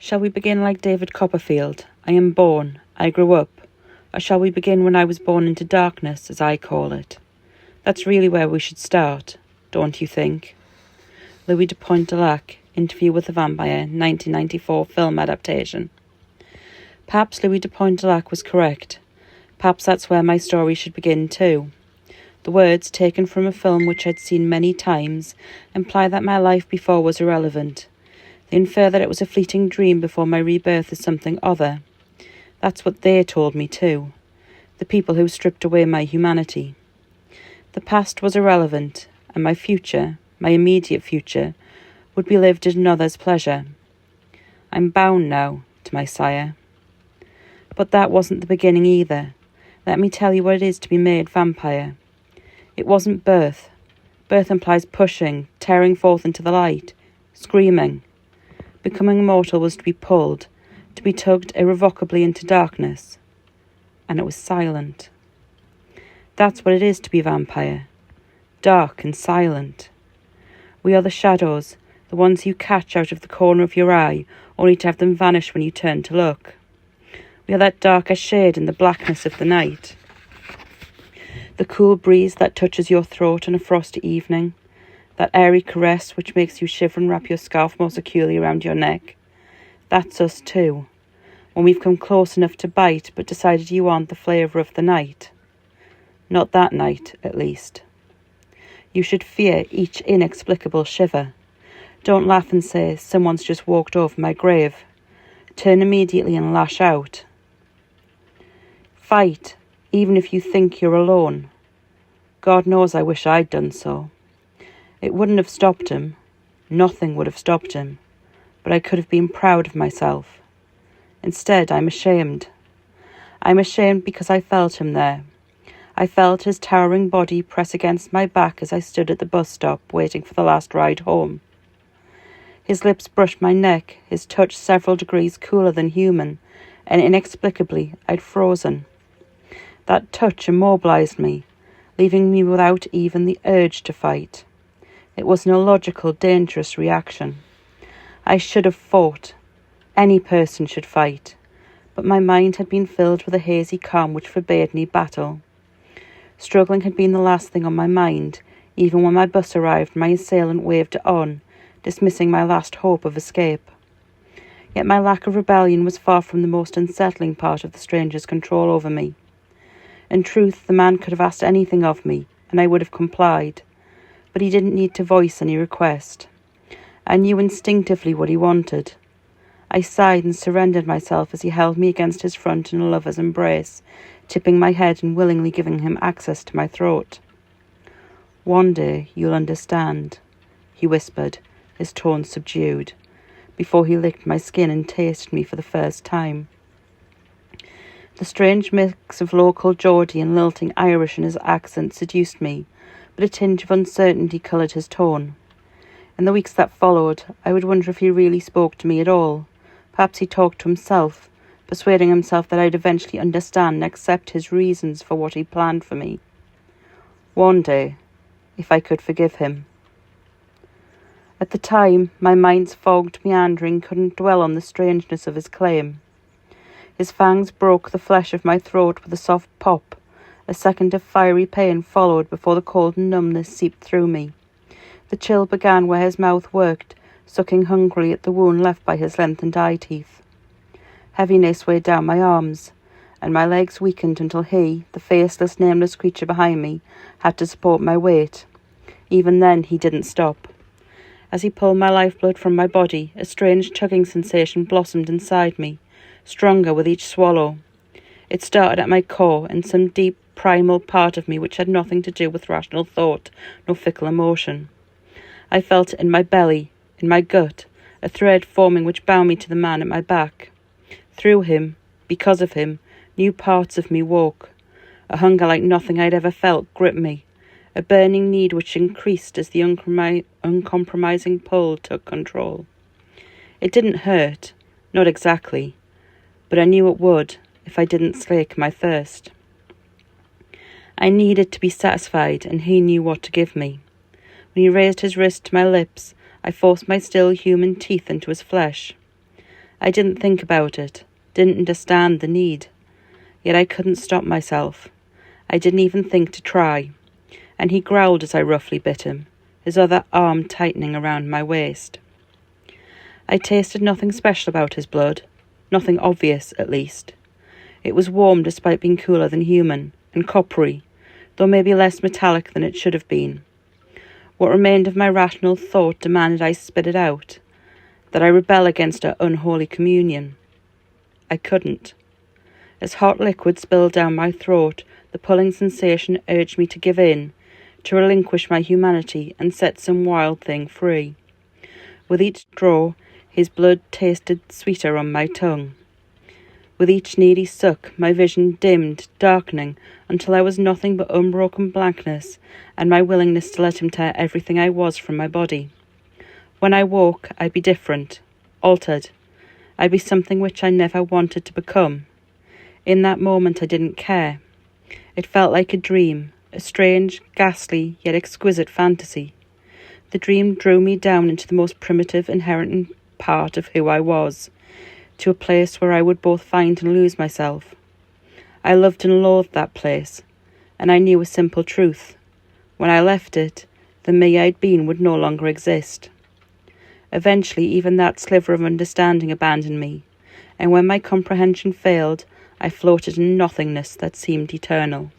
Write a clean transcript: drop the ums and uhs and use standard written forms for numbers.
Shall we begin like David Copperfield? I am born, I grew up. Or shall we begin when I was born into darkness, as I call it? That's really where we should start, don't you think? Louis de Pointe-de-Lac, Interview with the Vampire, 1994 film adaptation. Perhaps Louis de Pointe-de-Lac was correct. Perhaps that's where my story should begin too. The words, taken from a film which I'd seen many times, imply that my life before was irrelevant. They infer that it was a fleeting dream before my rebirth as something other. That's what they told me too, the people who stripped away my humanity. The past was irrelevant, and my future, my immediate future, would be lived at another's pleasure. I'm bound now to my sire. But that wasn't the beginning either. Let me tell you what it is to be made vampire. It wasn't birth. Birth implies pushing, tearing forth into the light, screaming. Becoming immortal was to be pulled, to be tugged irrevocably into darkness. And it was silent. That's what it is to be vampire. Dark and silent. We are the shadows, the ones you catch out of the corner of your eye, only to have them vanish when you turn to look. We are that darker shade in the blackness of the night. The cool breeze that touches your throat on a frosty evening, that airy caress which makes you shiver and wrap your scarf more securely around your neck. That's us too, when we've come close enough to bite but decided you aren't the flavour of the night. Not that night, at least. You should fear each inexplicable shiver. Don't laugh and say, someone's just walked over my grave. Turn immediately and lash out. Fight, even if you think you're alone. God knows I wish I'd done so. It wouldn't have stopped him. Nothing would have stopped him. But I could have been proud of myself. Instead, I'm ashamed. I'm ashamed because I felt him there. I felt his towering body press against my back as I stood at the bus stop waiting for the last ride home. His lips brushed my neck, his touch several degrees cooler than human, and inexplicably I'd frozen. That touch immobilized me, leaving me without even the urge to fight. It was an illogical, dangerous reaction. I should have fought. Any person should fight. But my mind had been filled with a hazy calm which forbade any battle. Struggling had been the last thing on my mind, even when my bus arrived and my assailant waved it on, dismissing my last hope of escape. Yet my lack of rebellion was far from the most unsettling part of the stranger's control over me. In truth, the man could have asked anything of me, and I would have complied. But he didn't need to voice any request. I knew instinctively what he wanted. I sighed and surrendered myself as he held me against his front in a lover's embrace, tipping my head and willingly giving him access to my throat. "One day you'll understand," he whispered, his tone subdued, before he licked my skin and tasted me for the first time. The strange mix of local Geordie and lilting Irish in his accent seduced me, but a tinge of uncertainty coloured his tone. In the weeks that followed, I would wonder if he really spoke to me at all. Perhaps he talked to himself, persuading himself that I'd eventually understand and accept his reasons for what he planned for me. One day, if I could forgive him. At the time, my mind's fogged meandering couldn't dwell on the strangeness of his claim. His fangs broke the flesh of my throat with a soft pop. A second of fiery pain followed before the cold numbness seeped through me. The chill began where his mouth worked, sucking hungrily at the wound left by his lengthened eye teeth. Heaviness weighed down my arms, and my legs weakened until he, the faceless, nameless creature behind me, had to support my weight. Even then he didn't stop. As he pulled my lifeblood from my body, a strange tugging sensation blossomed inside me, stronger with each swallow. It started at my core, in some deep, primal part of me which had nothing to do with rational thought, nor fickle emotion. I felt it in my belly, in my gut, a thread forming which bound me to the man at my back. Through him, because of him, new parts of me woke. A hunger like nothing I'd ever felt gripped me, a burning need which increased as the uncompromising pull took control. It didn't hurt, not exactly, but I knew it would if I didn't slake my thirst. I needed to be satisfied, and he knew what to give me. When he raised his wrist to my lips, I forced my still human teeth into his flesh. I didn't think about it, didn't understand the need. Yet I couldn't stop myself. I didn't even think to try. And he growled as I roughly bit him, his other arm tightening around my waist. I tasted nothing special about his blood, nothing obvious, at least. It was warm despite being cooler than human, and coppery, though maybe less metallic than it should have been. What remained of my rational thought demanded I spit it out, that I rebel against her unholy communion. I couldn't. As hot liquid spilled down my throat, the pulling sensation urged me to give in, to relinquish my humanity and set some wild thing free. With each draw, his blood tasted sweeter on my tongue. With each needy suck, my vision dimmed, darkening, until I was nothing but unbroken blankness and my willingness to let him tear everything I was from my body. When I woke, I'd be different, altered. I'd be something which I never wanted to become. In that moment, I didn't care. It felt like a dream, a strange, ghastly, yet exquisite fantasy. The dream drew me down into the most primitive, inherent part of who I was, to a place where I would both find and lose myself. I loved and loathed that place, and I knew a simple truth. When I left it, the me I'd been would no longer exist. Eventually, even that sliver of understanding abandoned me, and when my comprehension failed, I floated in nothingness that seemed eternal.